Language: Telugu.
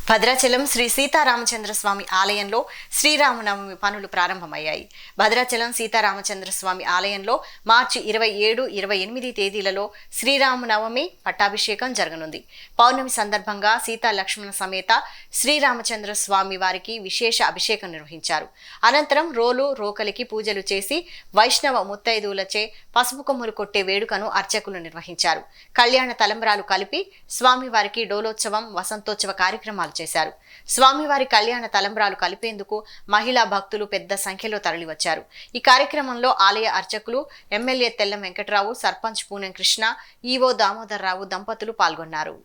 భద్రాచలం శ్రీ సీతారామచంద్ర స్వామి ఆలయంలో శ్రీరామనవమి పనులు ప్రారంభమయ్యాయి. భద్రాచలం సీతారామచంద్ర స్వామి ఆలయంలో మార్చి 27, 28 తేదీలలో శ్రీరామనవమి పట్టాభిషేకం జరగనుంది. పౌర్ణమి సందర్భంగా సీతా లక్ష్మణ సమేత శ్రీరామచంద్ర స్వామి వారికి విశేష అభిషేకం నిర్వహించారు. అనంతరం రోకలికి పూజలు చేసి వైష్ణవ ముత్తైదువులచే పసుపు కొమ్ములు కొట్టే వేడుకను అర్చకులు నిర్వహించారు. కళ్యాణ తలంబ్రాలు కలిపి స్వామివారికి డోలోత్సవం, వసంతోత్సవ కార్యక్రమాలు చేశారు. స్వామివారి కళ్యాణ తలంబ్రాలు కలిపేందుకు మహిళా భక్తులు పెద్ద సంఖ్యలో తరలివచ్చారు. ఈ కార్యక్రమంలో ఆలయ అర్చకులు, ఎమ్మెల్యే తెల్లం వెంకట్రావు, సర్పంచ్ పూనెం కృష్ణ, ఈవో దామోదర్రావు దంపతులు పాల్గొన్నారు.